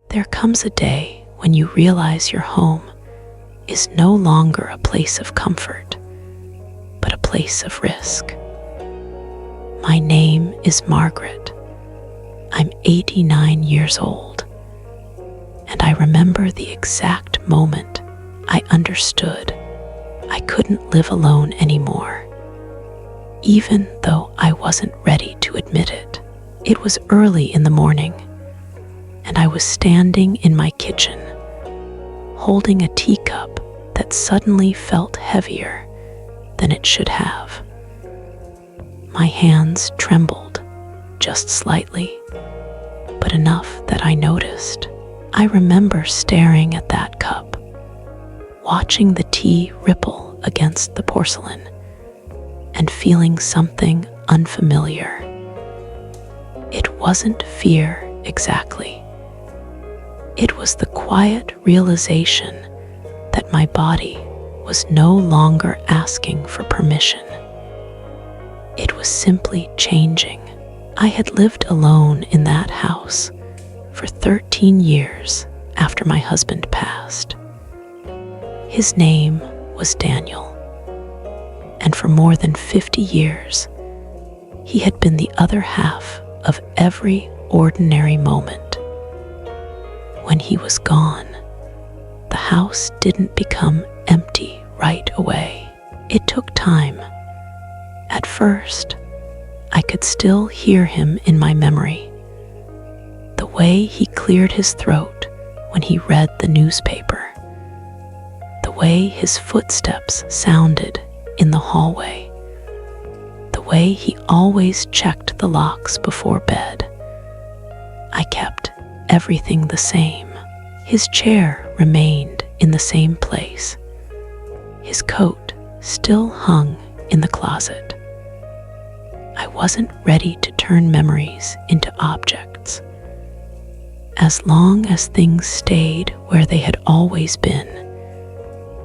There comes a day when you realize your home is no longer a place of comfort, but a place of risk. My name is Margaret. I'm 89 years old, and I remember the exact moment I understood I couldn't live alone anymore, even though I wasn't ready to admit it. It was early in the morning, and I was standing in my kitchen, holding a teacup that suddenly felt heavier than it should have. My hands trembled just slightly, but enough that I noticed. I remember staring at that cup, watching the tea ripple against the porcelain, and feeling something unfamiliar. It wasn't fear exactly. It was the quiet realization that my body was no longer asking for permission. It was simply changing. I had lived alone in that house for 13 years after my husband passed. His name was Daniel, and for more than 50 years, he had been the other half of every ordinary moment. When he was gone, the house didn't become empty right away. It took time. At first, I could still hear him in my memory. The way he cleared his throat when he read the newspaper. The way his footsteps sounded in the hallway. The way he always checked the locks before bed. I kept everything the same. His chair remained in the same place. His coat still hung in the closet. I wasn't ready to turn memories into objects. As long as things stayed where they had always been,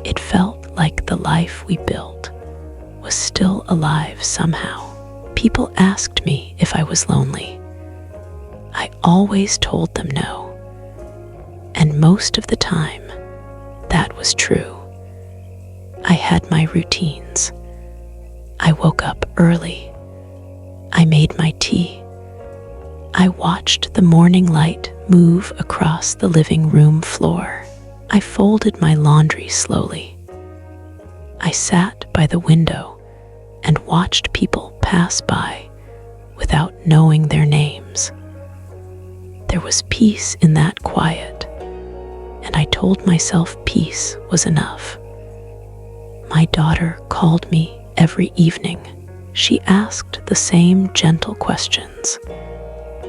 it felt like the life we built was still alive somehow. People asked me if I was lonely. I always told them no. And most of the time, that was true. I had my routines. I woke up early. I made my tea. I watched the morning light move across the living room floor. I folded my laundry slowly. I sat by the window and watched people pass by without knowing their names. There was peace in that quiet, and I told myself peace was enough. My daughter called me every evening. She asked the same gentle questions.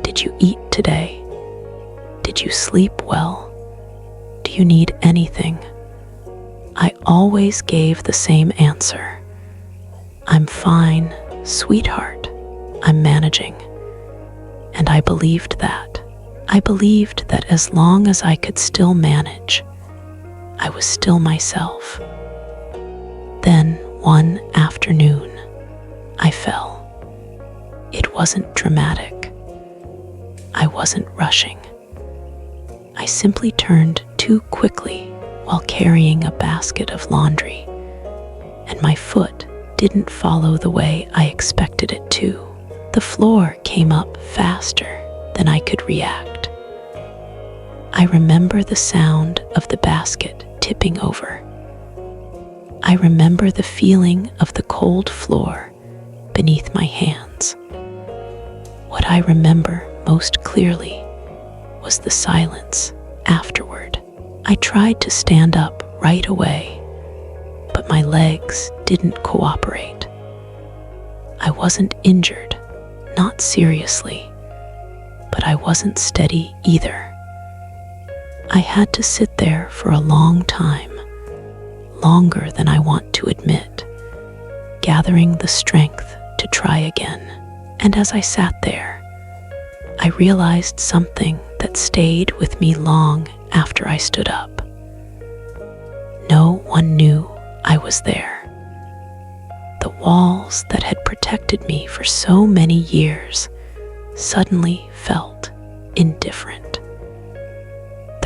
Did you eat today? Did you sleep well? Do you need anything? I always gave the same answer. I'm fine, sweetheart. I'm managing. And I believed that. I believed that as long as I could still manage, I was still myself. Then, one afternoon, I fell. It wasn't dramatic. I wasn't rushing. I simply turned too quickly while carrying a basket of laundry, and my foot didn't follow the way I expected it to. The floor came up faster than I could react. I remember the sound of the basket tipping over. I remember the feeling of the cold floor beneath my hands. What I remember most clearly was the silence afterward. I tried to stand up right away, but my legs didn't cooperate. I wasn't injured, not seriously, but I wasn't steady either. I had to sit there for a long time, longer than I want to admit, gathering the strength to try again. And as I sat there, I realized something that stayed with me long after I stood up. No one knew I was there. The walls that had protected me for so many years suddenly felt indifferent.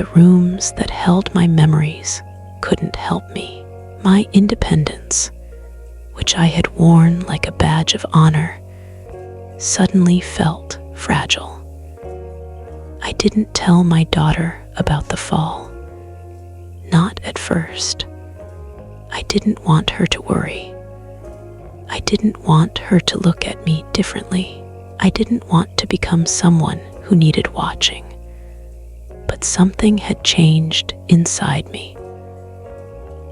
the rooms that held my memories couldn't help me. My independence, which I had worn like a badge of honor, suddenly felt fragile. I didn't tell my daughter about the fall. Not at first. I didn't want her to worry. I didn't want her to look at me differently. I didn't want to become someone who needed watching. But something had changed inside me.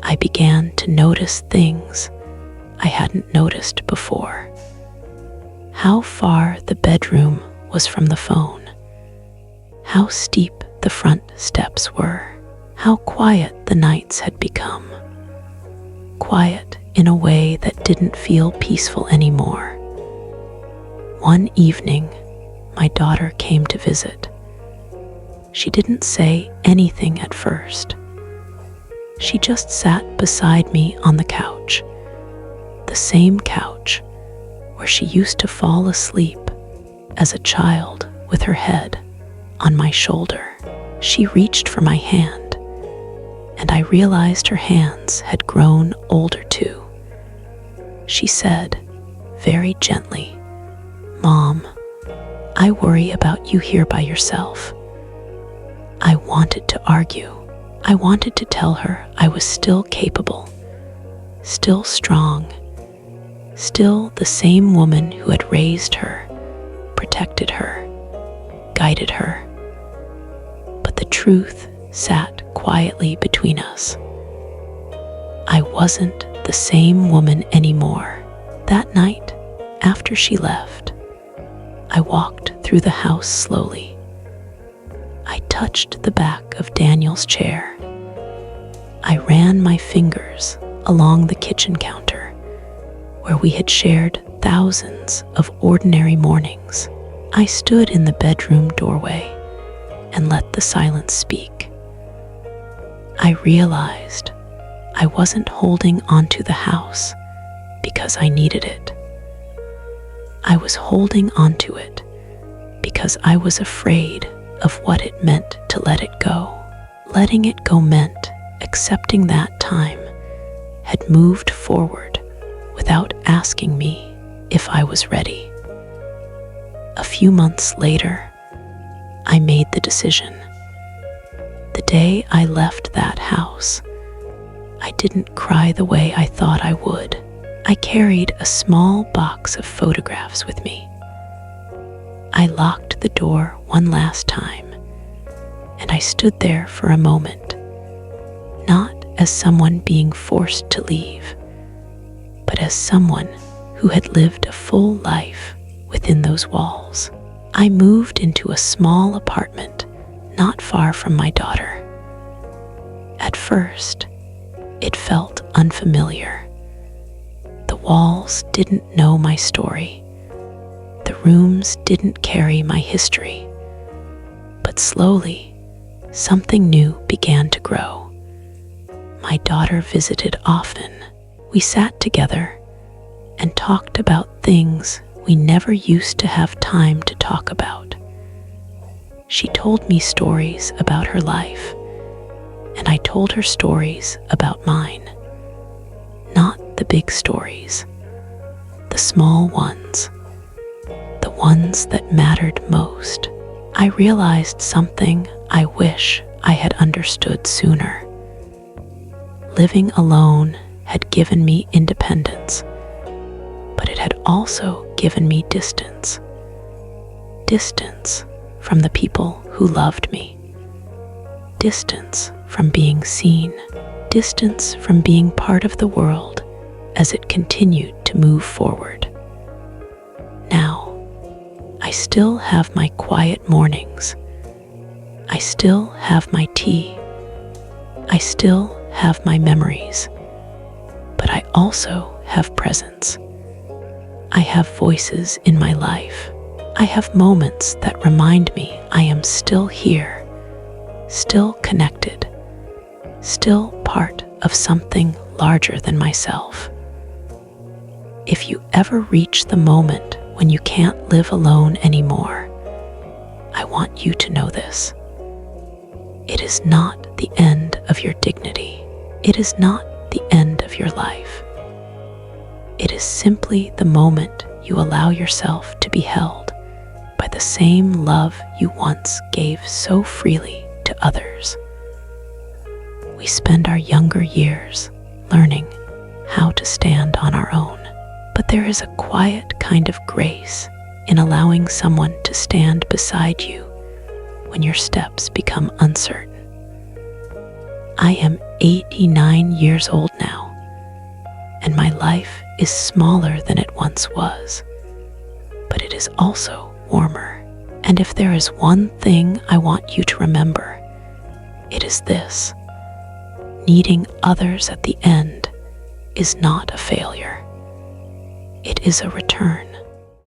I began to notice things I hadn't noticed before. How far the bedroom was from the phone. How steep the front steps were. How quiet the nights had become. Quiet in a way that didn't feel peaceful anymore. One evening, my daughter came to visit. She didn't say anything at first. She just sat beside me on the couch, the same couch where she used to fall asleep as a child with her head on my shoulder. She reached for my hand, and I realized her hands had grown older too. She said, very gently, "Mom, I worry about you here by yourself." I wanted to argue. I wanted to tell her I was still capable, still strong, still the same woman who had raised her, protected her, guided her. But the truth sat quietly between us. I wasn't the same woman anymore. That night, after she left, I walked through the house slowly. I touched the back of Daniel's chair. I ran my fingers along the kitchen counter, where we had shared thousands of ordinary mornings. I stood in the bedroom doorway and let the silence speak. I realized I wasn't holding onto the house because I needed it. I was holding onto it because I was afraid of what it meant to let it go. Letting it go meant accepting that time had moved forward without asking me if I was ready. A few months later, I made the decision. The day I left that house, I didn't cry the way I thought I would. I carried a small box of photographs with me. I locked the door one last time, and I stood there for a moment, not as someone being forced to leave, but as someone who had lived a full life within those walls. I moved into a small apartment not far from my daughter. At first, it felt unfamiliar. The walls didn't know my story. The rooms didn't carry my history. But slowly, something new began to grow. My daughter visited often. We sat together and talked about things we never used to have time to talk about. She told me stories about her life, and I told her stories about mine. Not the big stories, the small ones, the ones that mattered most. I realized something I wish I had understood sooner. Living alone had given me independence, but it had also given me distance. Distance from the people who loved me. Distance from being seen. Distance from being part of the world as it continued to move forward. Now, I still have my quiet mornings. I still have my tea. I still have my memories. But I also have presence. I have voices in my life. I have moments that remind me I am still here, still connected, still part of something larger than myself. If you ever reach the moment when you can't live alone anymore, I want you to know this. It is not the end of your dignity. It is not the end of your life. It is simply the moment you allow yourself to be held by the same love you once gave so freely to others. We spend our younger years learning how to stand on our own, but there is a quiet kind of grace in allowing someone to stand beside you when your steps become uncertain. I am 89 years old now, and my life is smaller than it once was, but it is also warmer. And if there is one thing I want you to remember, it is this: needing others at the end is not a failure. It is a return.